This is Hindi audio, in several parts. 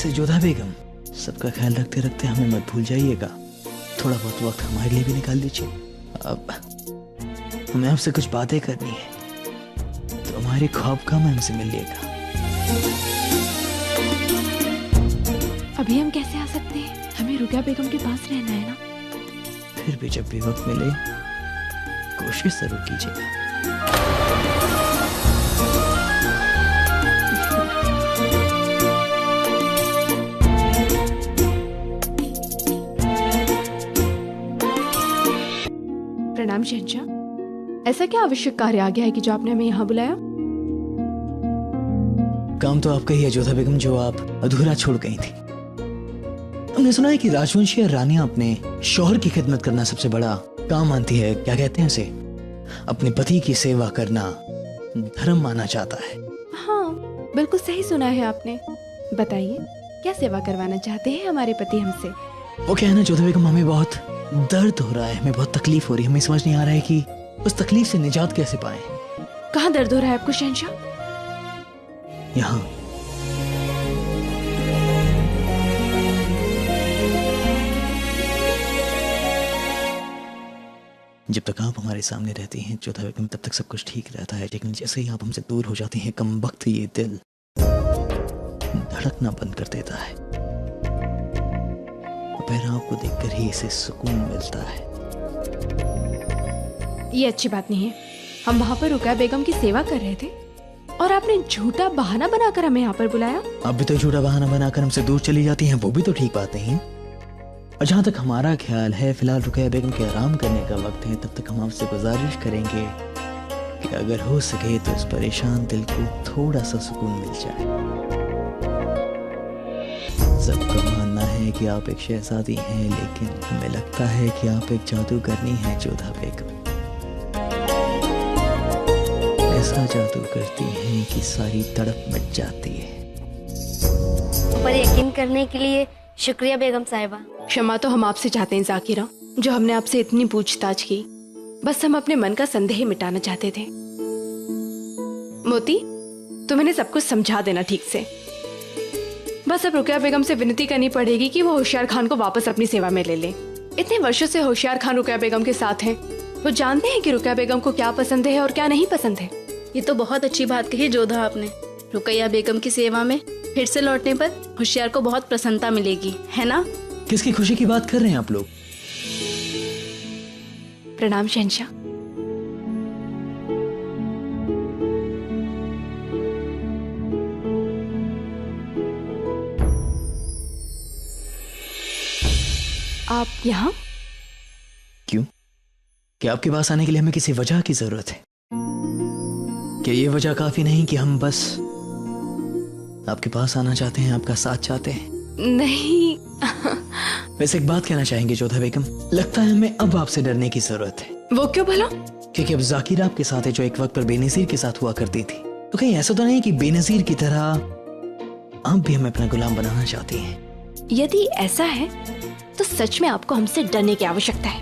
वैसे जोधा बेगम, सबका ख्याल रखते रखते हमें मत भूल जाइएगा। थोड़ा बहुत वक्त हमारे लिए भी निकाल दीजिए। अब हमें आपसे कुछ बातें करनी है, तो हमारे ख्वाब का हमसे मिलिएगा। अभी हम कैसे आ सकते हैं? हमें रुकिया बेगम के पास रहना है ना। फिर भी जब भी वक्त मिले कोशिश जरूर कीजिएगा। प्रणाम शहंशाह। ऐसा क्या आवश्यक कार्य आ गया है कि जो आपने हमें यहाँ बुलाया? काम तो आपका ही है जोधा बेगम, जो आप अधूरा छोड़ गई थी। हमने सुना है कि राजवंशी और रानियां अपने शौहर की खिदमत करना सबसे बड़ा काम मानती है। क्या कहते हैं उसे? अपने पति की सेवा करना धर्म माना जाता है। हाँ, बिल्कुल सही सुना है आपने। बताइए, क्या सेवा करवाना चाहते हैं हमारे पति हमसे? वो क्या है ना जोधा बेगम, हमें बहुत दर्द हो रहा है, हमें बहुत तकलीफ हो रही है। हमें समझ नहीं आ रहा है कि उस तकलीफ से निजात कैसे पाएं। कहाँ दर्द हो रहा है आपको शहंशाह? यहाँ। जब तक आप हमारे सामने रहती हैं जोधा बेगम, तब तक सब कुछ ठीक रहता है, लेकिन जैसे ही आप हमसे दूर हो जाती हैं, कम वक्त ये दिल धड़कना बंद कर देता है। फिर आपको देखकर ही इसे सुकून मिलता है। ये अच्छी बात नहीं है। हम वहाँ पर रुकिया बेगम की सेवा कर रहे थे और आपने झूठा बहाना बनाकर हमें यहाँ पर बुलाया। अब भी तो झूठा बहाना बनाकर हमसे दूर चली जाती हैं, वो भी तो ठीक बात नहीं है। और जहाँ तक हमारा ख्याल है, फिलहाल रुकिया बेगम के आराम करने का वक्त है, तब तक हम आपसे गुजारिश करेंगे कि अगर हो सके तो इस परेशान दिल को थोड़ा सा सुकून मिल जाए। सबका मानना है कि आप एक शहजादी हैं, लेकिन हमें लगता है कि आप एक जादूगरनी हैं जोधा बेगम। ऐसा जादू करती हैं कि सारी तड़प मिट जाती है। पर यकीन करने के लिए शुक्रिया बेगम साहिबा। क्षमा तो हम आपसे चाहते हैं जाकिरा, जो हमने आपसे इतनी पूछताछ की। बस हम अपने मन का संदेह मिटाना चाहते थे। मोती, तुम इन्हें सब कुछ समझा देना ठीक से। बस अब रुकिया बेगम से विनती करनी पड़ेगी कि वो होशियार खान को वापस अपनी सेवा में ले ले। इतने वर्षों से होशियार खान रुकिया बेगम के साथ हैं। वो जानते हैं कि रुकिया बेगम को क्या पसंद है और क्या नहीं पसंद है। ये तो बहुत अच्छी बात कही जोधा आपने। रुकैया बेगम की सेवा में फिर से लौटने पर होशियार को बहुत प्रसन्नता मिलेगी, है ना? किसकी खुशी की बात कर रहे हैं आप लोग? प्रणाम शहंशाह। आप यहाँ? क्यों? क्या आपके पास आने के लिए हमें किसी वजह की जरूरत है? क्या ये वजह काफी नहीं कि हम बस आपके पास आना चाहते हैं, आपका साथ चाहते हैं? नहीं। वैसे एक बात कहना चाहेंगे जोधा बेगम, लगता है हमें अब आपसे डरने की जरूरत है। वो क्यों भला? क्योंकि अब जाकिरा आपके साथ है, जो एक वक्त पर बेनजीर के साथ हुआ करती थी। तो कहीं ऐसा तो नहीं कि बेनजीर की तरह आप भी हमें अपना गुलाम बनाना चाहती हैं? यदि ऐसा है तो सच में आपको हमसे डरने की आवश्यकता है।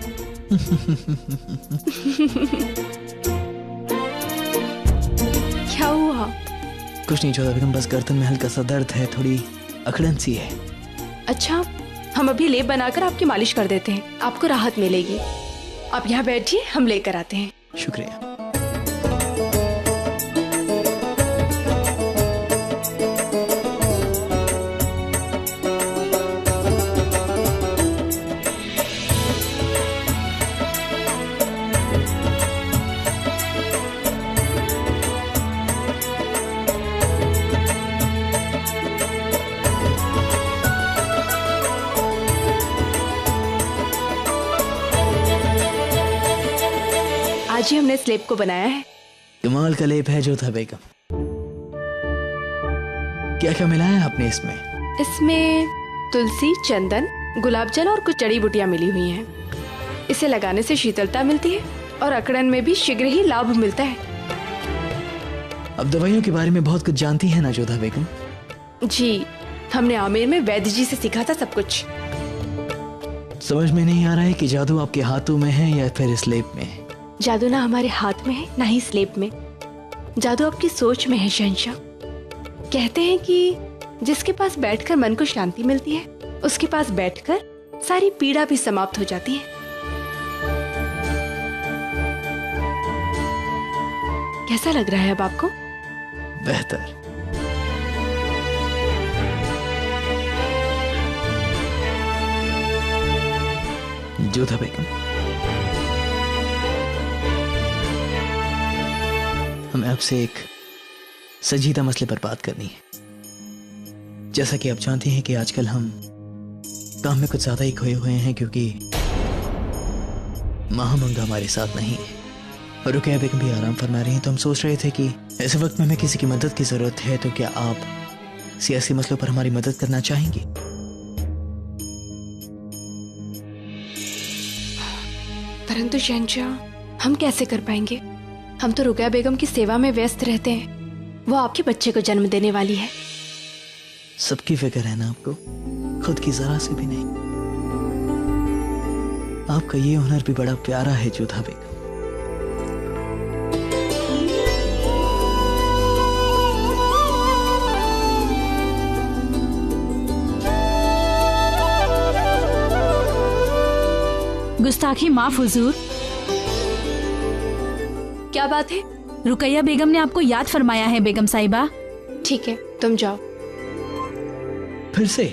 क्या हुआ? कुछ नहीं जोधा बेगम, बस गर्दन में हल्का सा दर्द है, थोड़ी अकड़न सी है। अच्छा, हम अभी लेप बनाकर आपकी मालिश कर देते हैं, आपको राहत मिलेगी। आप यहाँ बैठिए, हम लेकर आते हैं। शुक्रिया। आज ही हमने इस लेप को बनाया है। कमाल का लेप है जोधा बेगम। क्या क्या मिलाया आपने इसमें? इसमें तुलसी, चंदन, गुलाब जल और कुछ जड़ी बूटियां मिली हुई हैं। इसे लगाने से शीतलता मिलती है और अकड़न में भी शीघ्र ही लाभ मिलता है। अब दवाइयों के बारे में बहुत कुछ जानती है ना जोधा बेगम? जी, हमने आमेर में वैद्य जी से सीखा था सब कुछ। समझ में नहीं आ रहा है कि जादू आपके हाथों में है या फिर इस लेप में है। जादू ना हमारे हाथ में है, ना ही स्लेब में। जादू आपकी सोच में है शहंशाह। कहते हैं कि जिसके पास बैठकर मन को शांति मिलती है, उसके पास बैठकर सारी पीड़ा भी समाप्त हो जाती है। कैसा लग रहा है अब आपको? बेहतर। जोधा बेगम, हमें आपसे एक संजीदा मसले पर बात करनी है। जैसा कि आप जानते हैं कि आजकल हम काम में कुछ ज्यादा ही खोए हुए हैं, क्योंकि महामंगा हमारे साथ नहीं है और रुकैया बेगम भी आराम फरमा रही हैं। तो हम सोच रहे थे कि ऐसे वक्त में हमें किसी की मदद की जरूरत है, तो क्या आप सियासी मसलों पर हमारी मदद करना चाहेंगे? परंतु शहंशाह, हम कैसे कर पाएंगे? हम तो रुकैया बेगम की सेवा में व्यस्त रहते हैं। वो आपके बच्चे को जन्म देने वाली है। सबकी फिक्र है ना आपको, खुद की जरा से भी नहीं। आपका ये हुनर भी बड़ा प्यारा है जोधा बेगम। गुस्ताखी माफ हुजूर। क्या बात है? रुकैया बेगम ने आपको याद फरमाया है बेगम साहिबा। ठीक है, तुम जाओ। फिर से?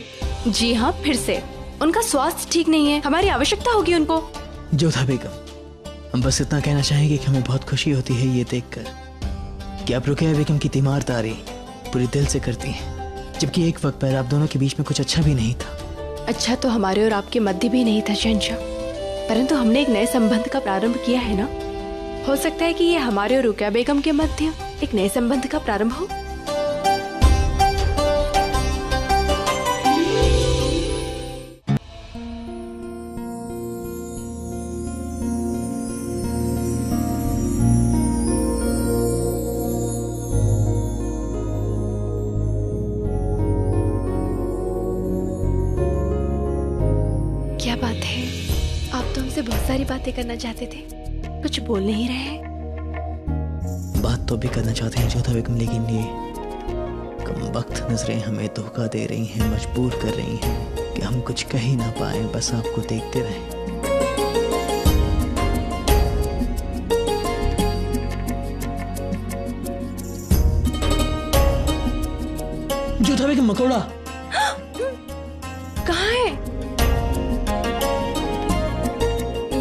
जी हाँ, फिर से। उनका स्वास्थ्य ठीक नहीं है, हमारी आवश्यकता होगी उनको। जोधा बेगम, हम बस इतना कहना चाहेंगे कि हमें बहुत खुशी होती है ये देखकर कि आप रुकैया बेगम की तीमारदारी पूरे दिल से करती हैं, जबकि एक वक्त पर आप दोनों के बीच में कुछ अच्छा भी नहीं था। अच्छा तो हमारे और आपके मध्य भी नहीं था शहंशाह, परंतु हमने एक नए संबंध का प्रारंभ किया है ना। हो सकता है कि ये हमारे और रुकैया बेगम के मध्य एक नए संबंध का प्रारंभ हो। क्या बात है, आप तो हमसे बहुत सारी बातें करना चाहते थे, कुछ बोल नहीं रहे हैं। बात तो भी करना चाहते हैं जोधा बेगम, लेकिन ये कमबख्त नजरें हमें धोखा दे रही हैं, मजबूर कर रही हैं कि हम कुछ कह ही ना पाए, बस आपको देखते रहें। जोधा बेगम, मकोड़ा कहाँ है?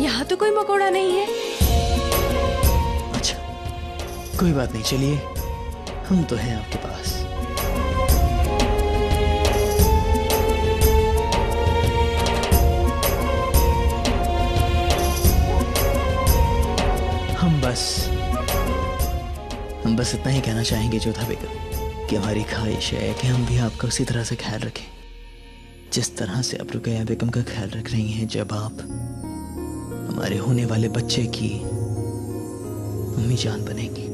यहाँ तो कोई मकोड़ा नहीं है। अच्छा, कोई बात नहीं, चलिए हम तो हैं आपके पास। हम बस इतना ही कहना चाहेंगे जोधा बेगम कि हमारी ख्वाहिश है कि हम भी आपका उसी तरह से ख्याल रखें जिस तरह से आप रुकैया बेगम का ख्याल रख रही हैं जब आप हमारे होने वाले बच्चे की अम्मी जान बनेंगी।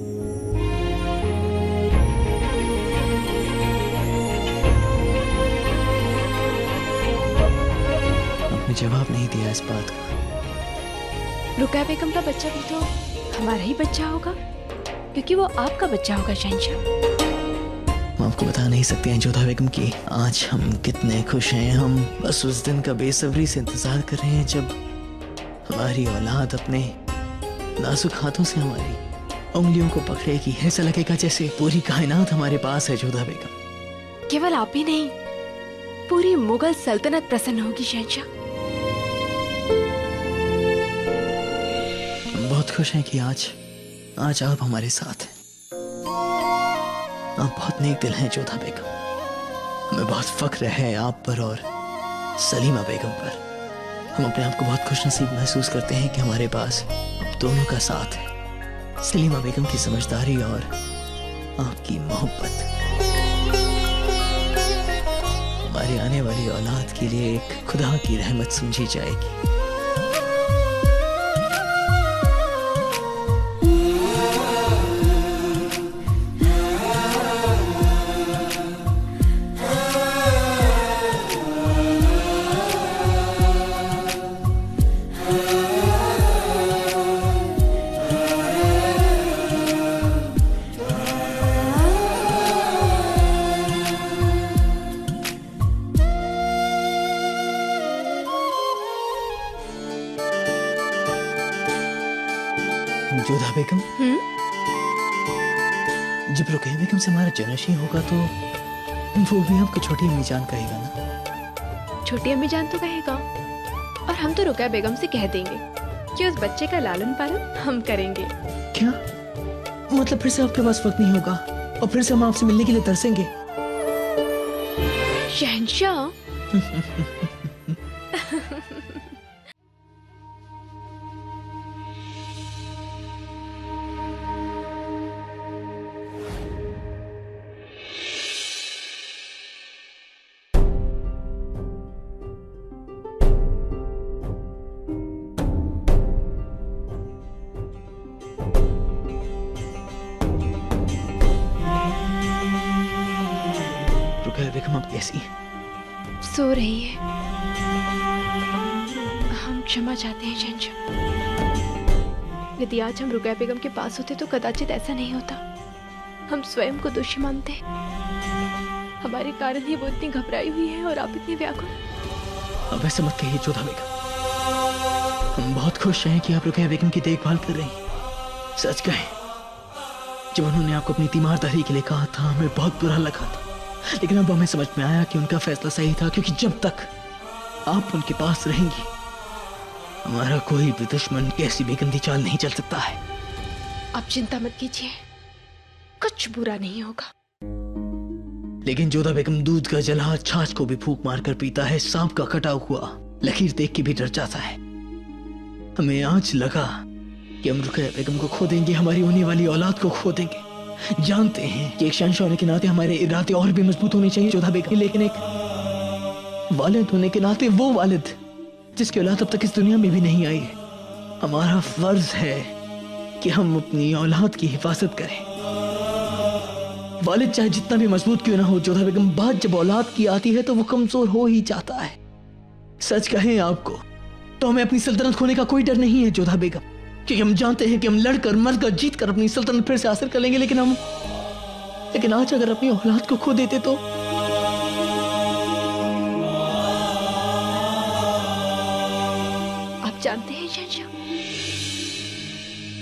आपने जवाब नहीं दिया इस बात का। रुकैया बेगम का बच्चा भी तो हमारा ही बच्चा होगा, क्योंकि वो आपका बच्चा होगा शहंशाह। हम आपको बता नहीं सकते हैं जोधा बेगम कि आज हम कितने खुश हैं। हम बस उस दिन का बेसब्री से इंतजार कर रहे हैं जब हमारी औलाद अपने नाजुक हाथों से हमारी उंगलियों को पकड़ेगी। ऐसा लगेगा जैसे पूरी कायनात हमारे पास है जोधा बेगम। केवल आप ही नहीं, पूरी मुगल सल्तनत प्रसन्न होगी शहंशाह। हम बहुत खुश हैं कि आज आप हमारे साथ हैं। आप बहुत नेक दिल हैं जोधा बेगम। हमें बहुत फख्र है आप पर और सलीमा बेगम पर। हम अपने आप को बहुत खुशनसीब महसूस करते हैं कि हमारे पास अब दोनों का साथ है, सलीमा बेगम की समझदारी और आपकी मोहब्बत। हमारी आने वाली औलाद के लिए एक खुदा की रहमत समझी जाएगी। जब रुकैया बेगम से हमारा जनशी होगा तो वो भी आपकी छोटी अम्मी जान कहेगा ना। छोटी अम्मी जान तो कहेगा, और हम तो रुकैया बेगम से कह देंगे कि उस बच्चे का लालन पालन हम करेंगे। क्या मतलब फिर से आपके पास वक्त नहीं होगा और फिर से हम आपसे मिलने के लिए तरसेंगे? शहंशाह, रुकैया बेगम आप कैसी हैं? सो रही है। हम क्षमा चाहते हैं शहंशाह। यदि आज हम रुकैया बेगम के पास होते तो कदाचित ऐसा नहीं होता। हम स्वयं को दोषी मानते हैं। हमारे कारण ही वो इतनी घबराई हुई है और आप इतनी व्याकुल। अब ऐसे मत कहिए जोधा बेगम। हम बहुत खुश हैं कि आप रुकैया बेगम की देखभाल कर रही हैं। सच कहें, जब उन्होंने आपको अपनी तीमारदारी के लिए कहा था हमें बहुत बुरा लगा था, लेकिन अब हमें समझ में आया कि उनका फैसला सही था, क्योंकि जब तक आप उनके पास रहेंगी हमारा कोई भी दुश्मन कैसी भी गंदी चाल नहीं चल सकता है। आप चिंता मत कीजिए, कुछ बुरा नहीं होगा। लेकिन जोधा बेगम दूध का जला छाछ को भी फूंक मारकर पीता है, सांप का कटा हुआ लकीर देख के भी डर जाता है। हमें आज लगा कि हम रुकैया बेगम को खो देंगे, हमारी होने वाली औलाद को खो देंगे। जानते हैं कि एक शहंशाह होने के नाते हमारे इरादे और भी मजबूत होने चाहिए जोधा बेगम, लेकिन एक वालिद होने के नाते वो वालिद जिसकी औलाद अब तक इस दुनिया में भी नहीं आई है, हमारा फर्ज है कि हम अपनी औलाद की हिफाजत करें। वालिद चाहे जितना भी मजबूत क्यों ना हो जोधा बेगम, बात जब औलाद की आती है तो वो कमजोर हो ही जाता है। सच कहें आपको तो हमें अपनी सल्तनत खोने का कोई डर नहीं है जोधा बेगम, क्योंकि हम जानते हैं कि हम लड़कर मरकर जीत कर अपनी सल्तनत फिर से हासिल कर लेंगे। लेकिन आज अगर अपनी औलाद को खो देते तो आप जानते हैं शहंशाह,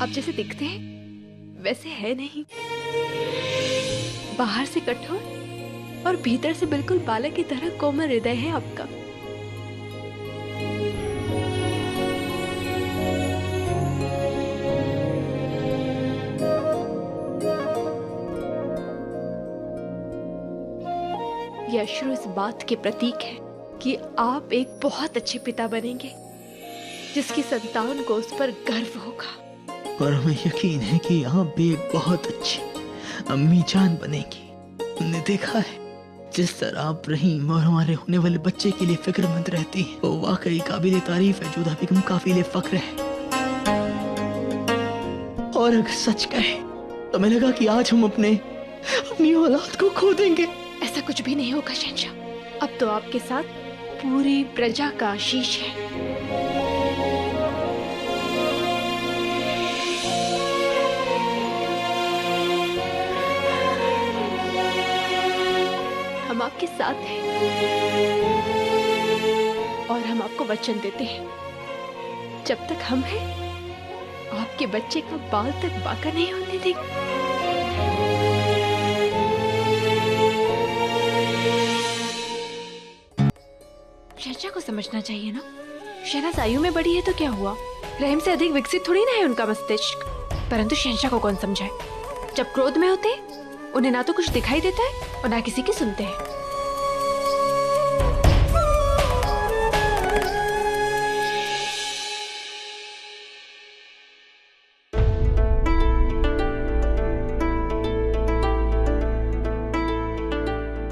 आप जैसे दिखते हैं वैसे है नहीं। बाहर से कठोर और भीतर से बिल्कुल बालक की तरह कोमल हृदय है आपका। ये अश्रु इस बात के प्रतीक है कि आप एक बहुत अच्छे पिता बनेंगे, जिसकी संतान को उस पर गर्व होगा। और हमें यकीन है कि आप भी एक बहुत अच्छी अम्मी जान बनेगी। हमने देखा है जिस तरह आप रहीम और हमारे होने वाले बच्चे के लिए फिक्रमंद रहती हैं, वो वाकई काबिल तारीफ है जोधा बेगम, काबिल फख्र है। और अगर सच कहे तो हमें लगा कि आज हम अपनी औलाद को खो देंगे। ऐसा कुछ भी नहीं होगा शहंशाह, अब तो आपके साथ पूरी प्रजा का आशीष है। हम आपके साथ हैं और हम आपको वचन देते हैं, जब तक हम हैं आपके बच्चे का बाल तक बांका नहीं होने देंगे। शहंशाह को समझना चाहिए ना, शहनाज आयु में बड़ी है तो क्या हुआ, रहम से अधिक विकसित थोड़ी ना है उनका मस्तिष्क। परंतु शहंशाह को कौन समझाए, जब क्रोध में होते उन्हें ना तो कुछ दिखाई देता है और ना किसी की सुनते हैं।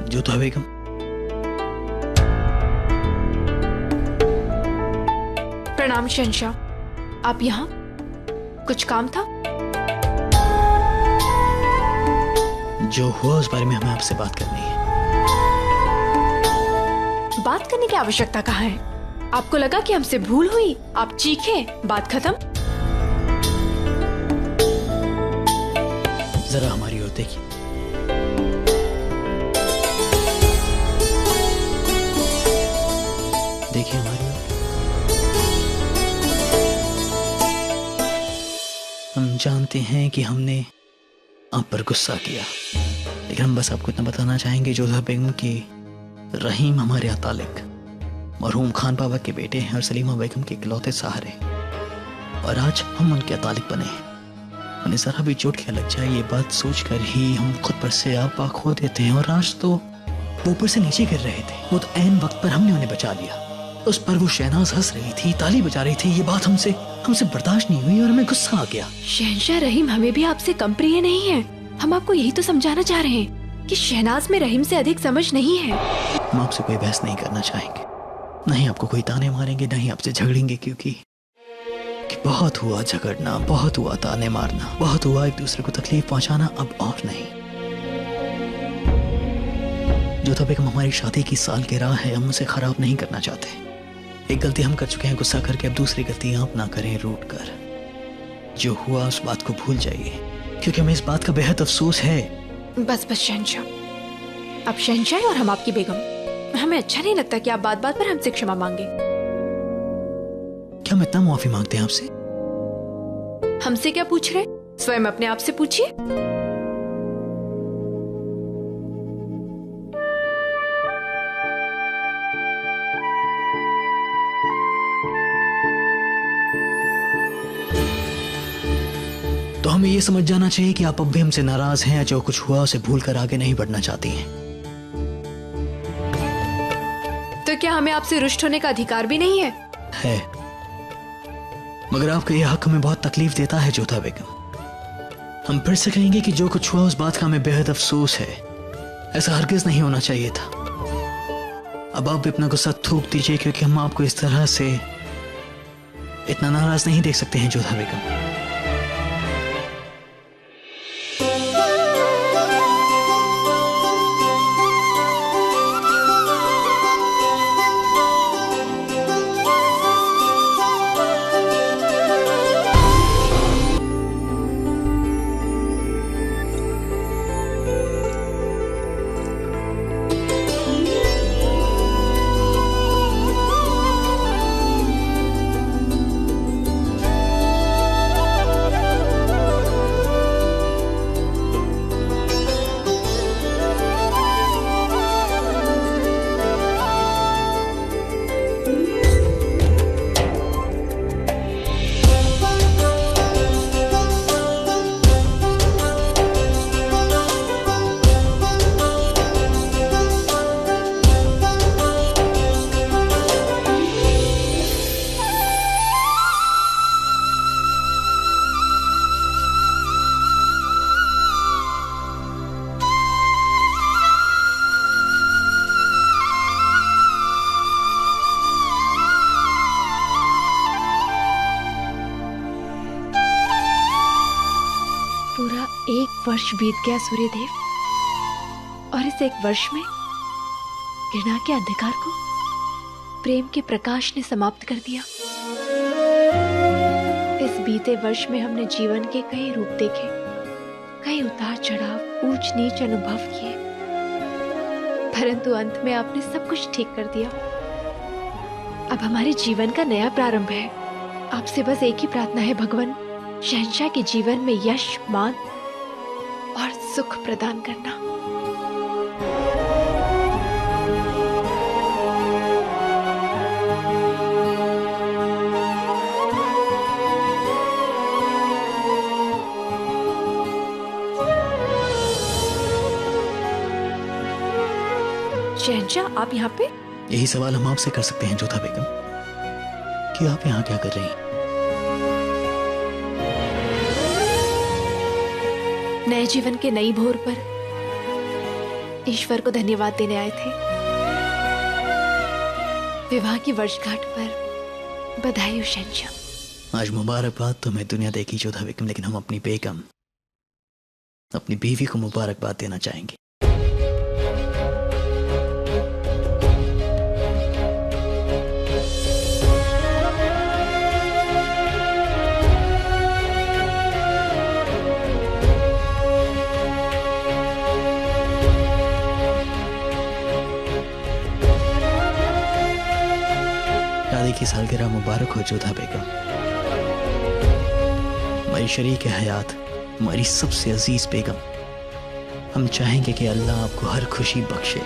जोधा बेगम, प्रणाम शहंशाह, आप यहाँ? कुछ काम था? जो हुआ उस बारे में हमें आपसे बात करनी है। बात करने की आवश्यकता कहाँ है? आपको लगा कि हमसे भूल हुई, आप चीखे, बात खत्म? जरा हमारी ओर देखिए। देखिए हमारी ओर। हम जानते हैं कि हमने आप पर गुस्सा किया, लेकिन हम बस आपको इतना बताना चाहेंगे जोधा बेगम की रहीम हमारे अतालिक मरहूम खान बाबा के बेटे हैं और सलीमा बेगम के इकलौते सहारे, और आज हम उनके अतालिक बने हैं। उन्हें जरा भी चोट क्या लग जाए ये बात सोचकर ही हम खुद पर से आपा खो देते हैं। और आज तो वो ऊपर से नीचे गिर रहे थे, वो तो ऐन वक्त पर हमने उन्हें बचा लिया। उस पर वो शहनाज हंस रही थी, ताली बजा रही थी। ये बात हमसे बर्दाश्त नहीं हुई और हमें गुस्सा आ गया। शहंशाह रहीम हमें भी आपसे कम प्रिय नहीं है। हम आपको यही तो समझाना चाह रहे हैं कि शहनाज में रहीम से अधिक समझ नहीं है। हम आपसे कोई बहस नहीं करना चाहेंगे, नहीं आपको कोई ताने मारेंगे, नहीं आपसे झगड़ेंगे, क्योंकि बहुत हुआ झगड़ना, बहुत हुआ ताने मारना, बहुत हुआ एक दूसरे को तकलीफ पहुंचाना, अब और नहीं। जोधा बेगम हमारी शादी की सालगिरह है, हम उसे खराब नहीं करना चाहते। एक गलती हम कर चुके हैं गुस्सा करके, अब दूसरी गलती आप ना करें रूठ कर। जो हुआ उस बात को भूल जाइए, क्योंकि हमें इस बात का बेहद अफसोस है। बस शहंशाह, अब शहंशाह और हम आपकी बेगम, हमें अच्छा नहीं लगता कि आप बात बात पर हमसे क्षमा मांगे। क्या हम इतना माफी मांगते हैं आपसे? हमसे क्या पूछ रहे, स्वयं अपने आप से पूछिए। तो हमें ये समझ जाना चाहिए कि आप अब भी हमसे नाराज हैं, जो कुछ हुआ उसे भूलकर आगे नहीं बढ़ना चाहती हैं। तो क्या हमें आपसे रुष्ट होने का अधिकार भी नहीं है? है, मगर आपका यह हक हमें बहुत तकलीफ देता है जोधा बेगम। हम फिर से कहेंगे कि जो कुछ हुआ उस बात का हमें बेहद अफसोस है। ऐसा हरगिज नहीं होना चाहिए था। अब आप भी अपना गुस्सा थूक दीजिए, क्योंकि हम आपको इस तरह से इतना नाराज नहीं देख सकते हैं जोधा बेगम। पूरा 1 वर्ष बीत गया सूर्यदेव, और इस 1 वर्ष में घृणा के अंधकार को प्रेम के प्रकाश ने समाप्त कर दिया। इस बीते वर्ष में हमने जीवन के कई रूप देखे, कई उतार चढ़ाव, ऊंच नीच अनुभव किए, परंतु अंत में आपने सब कुछ ठीक कर दिया। अब हमारे जीवन का नया प्रारंभ है। आपसे बस एक ही प्रार्थना है भगवान, शहंशाह के जीवन में यश, मान और सुख प्रदान करना। शहंशाह, आप यहाँ पे? यही सवाल हम आपसे कर सकते हैं जोधा बेगम, कि आप यहाँ क्या कर रही हैं? नए जीवन के नई भोर पर ईश्वर को धन्यवाद देने आए थे। विवाह की वर्षगांठ पर बधाई हो शहंशाह। आज मुबारकबाद तो मैं दुनिया देखी जोधा बेगम, लेकिन हम अपनी बेगम, अपनी बीवी को मुबारकबाद देना चाहेंगे। शादी की सालगिरह मुबारक हो जोधा बेगम। मेरी शरीक हयात हमारी सबसे अजीज बेगम, हम चाहेंगे कि अल्लाह आपको हर खुशी बख्शे।